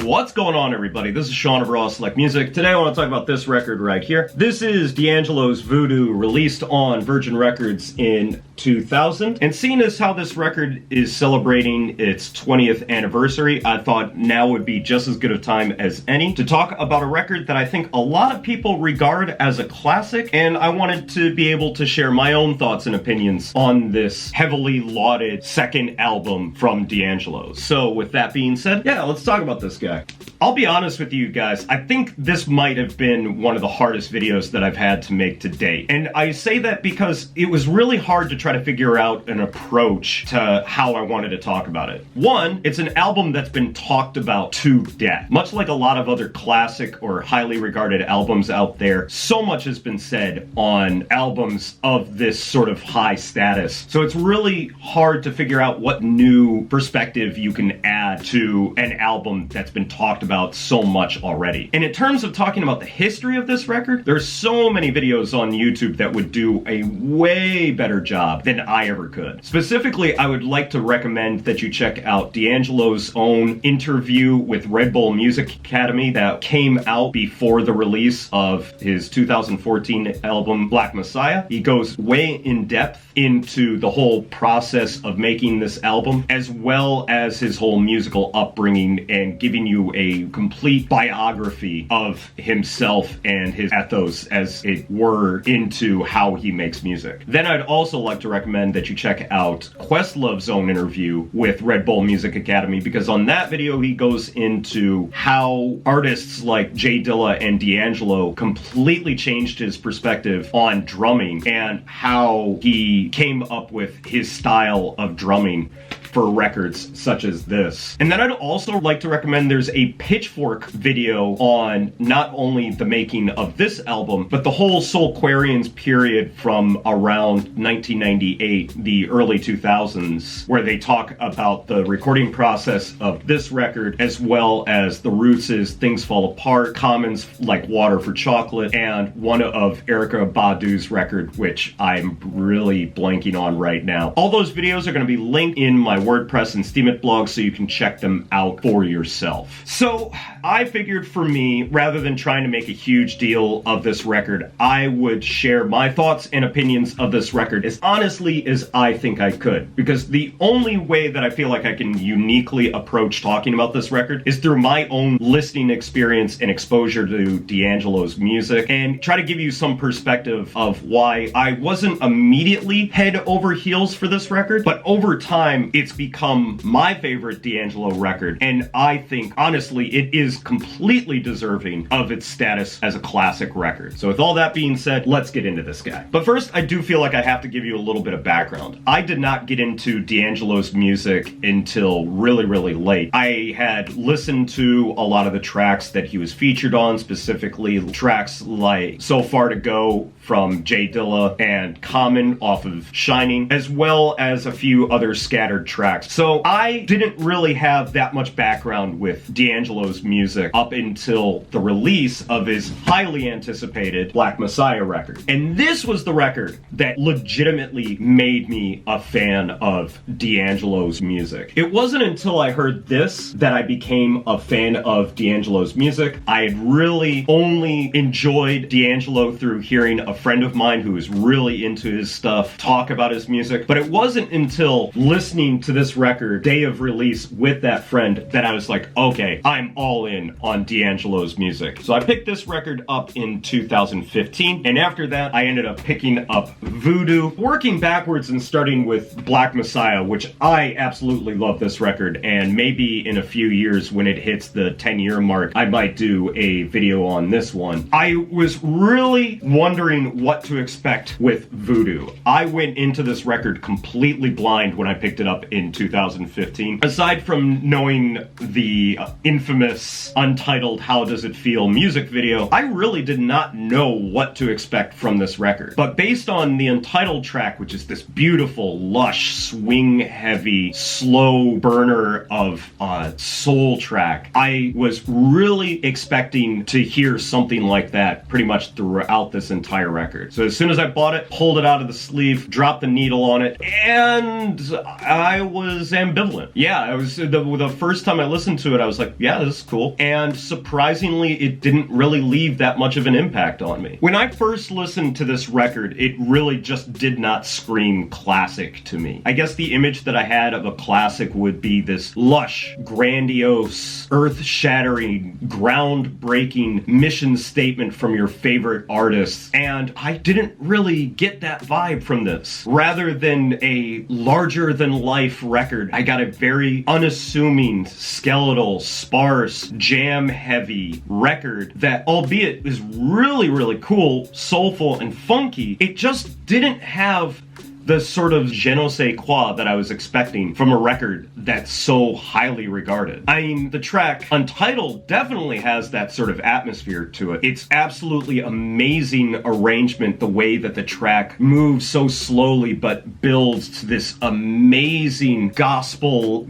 What's going on, everybody? This is Sean of Raw Select Music. Today I want to talk about this record right here. This is DAngelo's Voodoo, released on Virgin Records in 2000. And seeing as how this record is celebrating its 20th anniversary, I thought now would be just as good a time as any to talk about a record that I think a lot of people regard as a classic, and I wanted to be able to share my own thoughts and opinions on this heavily lauded second album from DAngelo. So with that being said, yeah, let's talk about this guy. I'll be honest with you guys, I think this might have been one of the hardest videos that I've had to make to date. And I say that because it was really hard to try to figure out an approach to how I wanted to talk about it. One, it's an album that's been talked about to death. Much like a lot of other classic or highly regarded albums out there, so much has been said on albums of this sort of high status. So it's really hard to figure out what new perspective you can add to an album that's been talked about so much already. And in terms of talking about the history of this record, there's so many videos on YouTube that would do a way better job than I ever could. Specifically, I would like to recommend that you check out DAngelo's own interview with Red Bull Music Academy that came out before the release of his 2014 album Black Messiah. He goes way in depth into the whole process of making this album, as well as his whole musical upbringing, and giving you a complete biography of himself and his ethos, as it were, into how he makes music. Then I'd also like to recommend that you check out Questlove's own interview with Red Bull Music Academy, because on that video he goes into how artists like J Dilla and DAngelo completely changed his perspective on drumming and how he came up with his style of drumming for records such as this. And then I'd also like to recommend there's a Pitchfork video on not only the making of this album, but the whole Soulquarians period from around 1998, the early 2000s, where they talk about the recording process of this record, as well as the Roots' Things Fall Apart, Common's Like Water for Chocolate, and one of Erykah Badu's record, which I'm really blanking on right now. All those videos are going to be linked in my WordPress and Steemit blog, so you can check them out for yourself. So I figured, for me, rather than trying to make a huge deal of this record, I would share my thoughts and opinions of this record as honestly as I think I could. Because the only way that I feel like I can uniquely approach talking about this record is through my own listening experience and exposure to DAngelo's music, and try to give you some perspective of why I wasn't immediately head over heels for this record, but over time it's become my favorite DAngelo record, and I think honestly it is completely deserving of its status as a classic record. So with all that being said, let's get into this guy. But first, I do feel like I have to give you a little bit of background. I did not get into DAngelo's music until really late. I had listened to a lot of the tracks that he was featured on, specifically tracks like So Far to Go from J Dilla and Common off of Shining, as well as a few other scattered tracks. So I didn't really have that much background with DAngelo's music up until the release of his highly anticipated Black Messiah record. And this was the record that legitimately made me a fan of DAngelo's music. It wasn't until I heard this that I became a fan of DAngelo's music. I had really only enjoyed DAngelo through hearing a friend of mine who was really into his stuff talk about his music, but it wasn't until listening to this record day of release with that friend that I was like, okay, I'm all in on DAngelo's music. So I picked this record up in 2015, and after that I ended up picking up Voodoo, working backwards and starting with Black Messiah, which I absolutely love this record, and maybe in a few years when it hits the 10-year mark I might do a video on this one. I was really wondering what to expect with Voodoo. I went into this record completely blind when I picked it up in 2015. Aside from knowing the infamous Untitled How Does It Feel music video, I really did not know what to expect from this record. But based on the Untitled track, which is this beautiful, lush, swing-heavy, slow burner of a soul track, I was really expecting to hear something like that pretty much throughout this entire record. So as soon as I bought it, pulled it out of the sleeve, dropped the needle on it, and I was ambivalent. Yeah, it was the first time I listened to it, I was like, yeah, this is cool. And surprisingly, it didn't really leave that much of an impact on me. When I first listened to this record, it really just did not scream classic to me. I guess the image that I had of a classic would be this lush, grandiose, earth-shattering, groundbreaking mission statement from your favorite artists, and I didn't really get that vibe from this. Rather than a larger-than-life record, I got a very unassuming, skeletal, sparse, jam-heavy record that, albeit is really, really cool, soulful, and funky, it just didn't have the sort of je ne sais quoi that I was expecting from a record that's so highly regarded. I mean, the track Untitled definitely has that sort of atmosphere to it. It's absolutely amazing arrangement, the way that the track moves so slowly but builds to this amazing gospel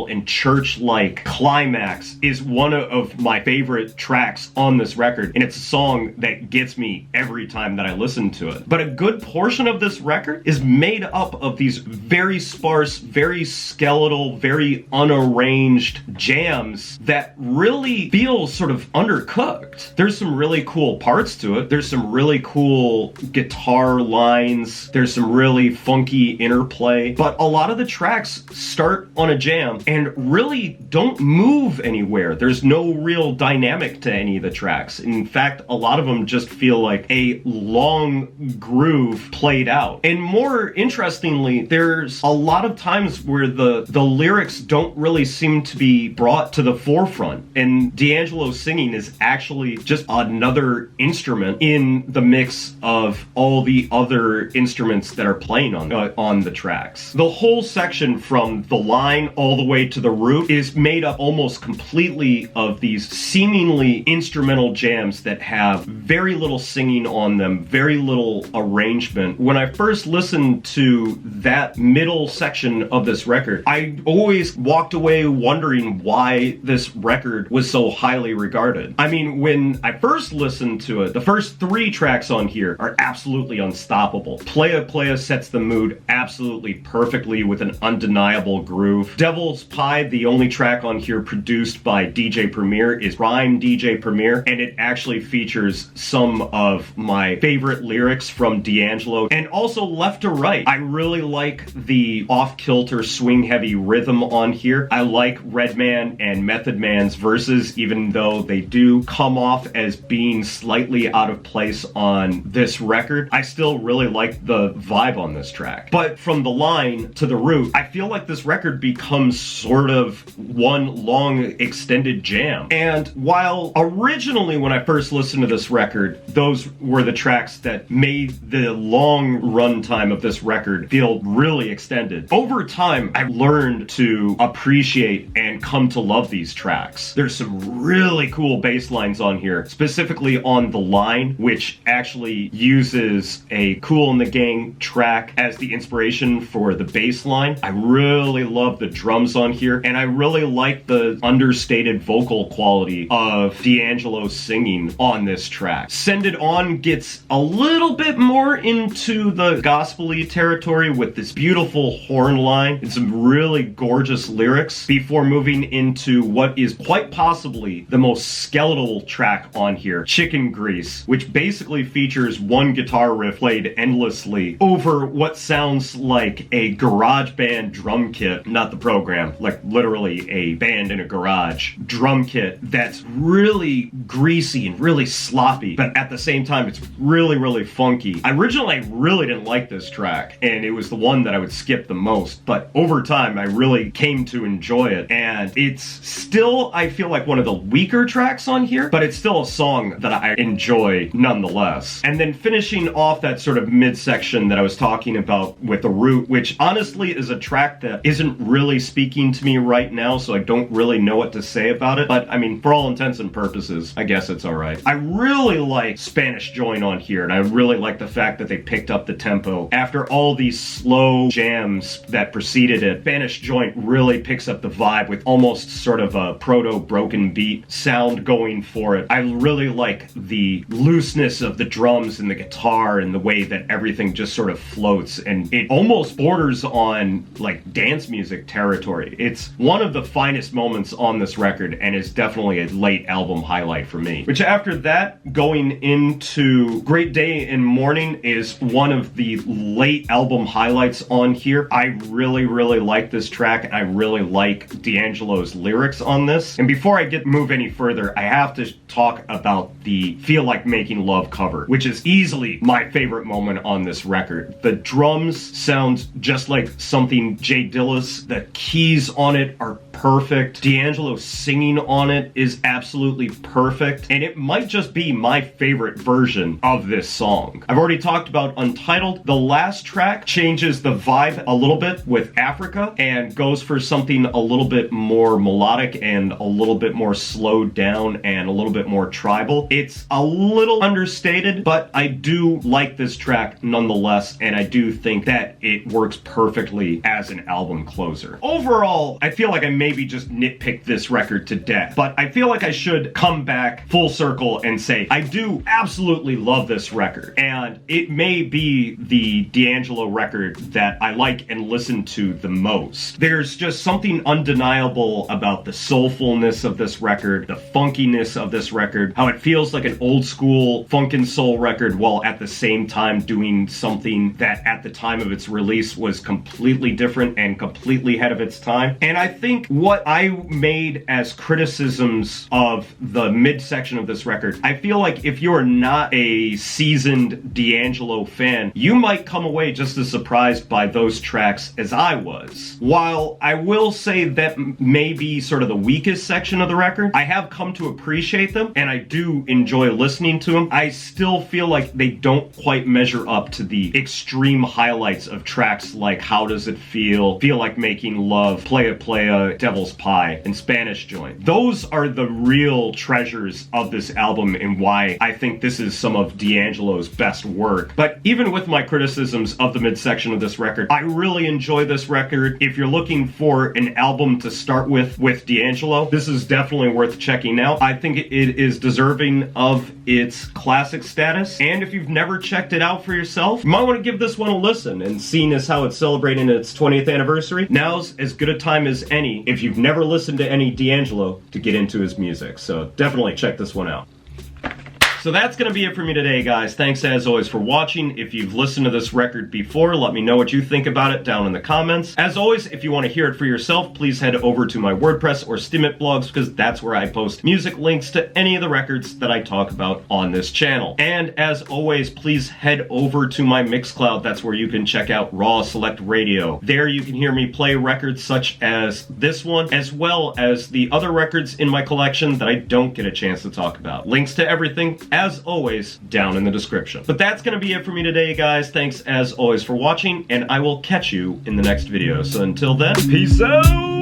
and church-like climax is one of my favorite tracks on this record, and it's a song that gets me every time that I listen to it. But a good portion of this record is made up of these very sparse, very skeletal, very unarranged jams that really feel sort of undercooked. There's some really cool parts to it. There's some really cool guitar lines. There's some really funky interplay. But a lot of the tracks start on a jam and really don't move anywhere. There's no real dynamic to any of the tracks. In fact, a lot of them just feel like a long groove played out. And more interestingly, there's a lot of times where the lyrics don't really seem to be brought to the forefront, and DAngelo's singing is actually just another instrument in the mix of all the other instruments that are playing on the tracks. The whole section from the line all the way to the root is made up almost completely of these seemingly instrumental jams that have very little singing on them, very little arrangement. When I first listened to that middle section of this record, I always walked away wondering why this record was so highly regarded. I mean, when I first listened to it, the first 3 tracks on here are absolutely unstoppable. Playa Playa sets the mood absolutely perfectly with an undeniable groove. Devil's Pie, the only track on here produced by DJ Premier, is Rhyme DJ Premier, and it actually features some of my favorite lyrics from DAngelo, and also Left to Right. I really like the off-kilter swing-heavy rhythm on here. I like Redman and Method Man's verses, even though they do come off as being slightly out of place on this record. I still really like the vibe on this track. But from the line to the root, I feel like this record becomes sort of one long extended jam. And while originally when I first listened to this record, those were the tracks that made the long runtime of this record feel really extended, over time I've learned to appreciate and come to love these tracks. There's some really cool bass lines on here, specifically on the line, which actually uses a Kool and the Gang track as the inspiration for the bass line. I really love the drums on here, and I really like the understated vocal quality of DAngelo's singing on this track. Send It On gets a little bit more into the gospel-y territory with this beautiful horn line and some really gorgeous lyrics before moving into what is quite possibly the most skeletal track on here, Chicken Grease, which basically features one guitar riff played endlessly over what sounds like a garage band drum kit, not the program, like literally a band in a garage drum kit that's really greasy and really sloppy, but at the same time it's really, really funky. Originally I really didn't like this track. track, and it was the one that I would skip the most, but over time I really came to enjoy it, and it's still, I feel like, one of the weaker tracks on here, but it's still a song that I enjoy nonetheless. And then finishing off that sort of midsection that I was talking about with The Root, which honestly is a track that isn't really speaking to me right now, so I don't really know what to say about it, but I mean, for all intents and purposes, I guess it's alright. I really like Spanish Joint on here, and I really like the fact that they picked up the tempo. After all these slow jams that preceded it, Spanish Joint really picks up the vibe with almost sort of a proto-broken beat sound going for it. I really like the looseness of the drums and the guitar and the way that everything just sort of floats, and it almost borders on like dance music territory. It's one of the finest moments on this record and is definitely a late album highlight for me. Which after that, going into Great Day and Morning is one of the late album highlights on here. I really like this track, and I really like DAngelo's lyrics on this. And before I move any further, I have to talk about the Feel Like Making Love cover, which is easily my favorite moment on this record. The drums sound just like something Jay Dillis. The keys on it are perfect. DAngelo singing on it is absolutely perfect, and it might just be my favorite version of this song. I've already talked about Untitled. The last track changes the vibe a little bit with Africa and goes for something a little bit more melodic and a little bit more slowed down and a little bit more tribal. It's a little understated, but I do like this track nonetheless, and I do think that it works perfectly as an album closer. Overall, I feel like I maybe just nitpicked this record to death, but I feel like I should come back full circle and say I do absolutely love this record, and it may be the DAngelo record that I like and listen to the most. There's just something undeniable about the soulfulness of this record, the funkiness of this record, how it feels like an old school funk and soul record while at the same time doing something that at the time of its release was completely different and completely ahead of its time. And I think what I made as criticisms of the midsection of this record, I feel like if you're not a seasoned DAngelo fan, you might come away just as surprised by those tracks as I was. While I will say that may be sort of the weakest section of the record, I have come to appreciate them, and I do enjoy listening to them. I still feel like they don't quite measure up to the extreme highlights of tracks like How Does It Feel, Feel Like Making Love, Playa Playa, Devil's Pie, and Spanish Joint. Those are the real treasures of this album and why I think this is some of DAngelo's best work. But even with my criticisms of the midsection of this record, I really enjoy this record. If you're looking for an album to start with DAngelo, this is definitely worth checking out. I think it is deserving of its classic status, and if you've never checked it out for yourself, you might want to give this one a listen. And seeing as how it's celebrating its 20th anniversary, now's as good a time as any if you've never listened to any DAngelo to get into his music. So definitely check this one out. So that's going to be it for me today, guys. Thanks as always for watching. If you've listened to this record before, let me know what you think about it down in the comments. As always, if you want to hear it for yourself, please head over to my WordPress or Steemit blogs, because that's where I post music links to any of the records that I talk about on this channel. And as always, please head over to my Mixcloud. That's where you can check out Raw Select Radio. There you can hear me play records such as this one, as well as the other records in my collection that I don't get a chance to talk about. Links to everything, as always, down in the description. But that's going to be it for me today, guys. Thanks as always for watching, and I will catch you in the next video. So until then, peace out!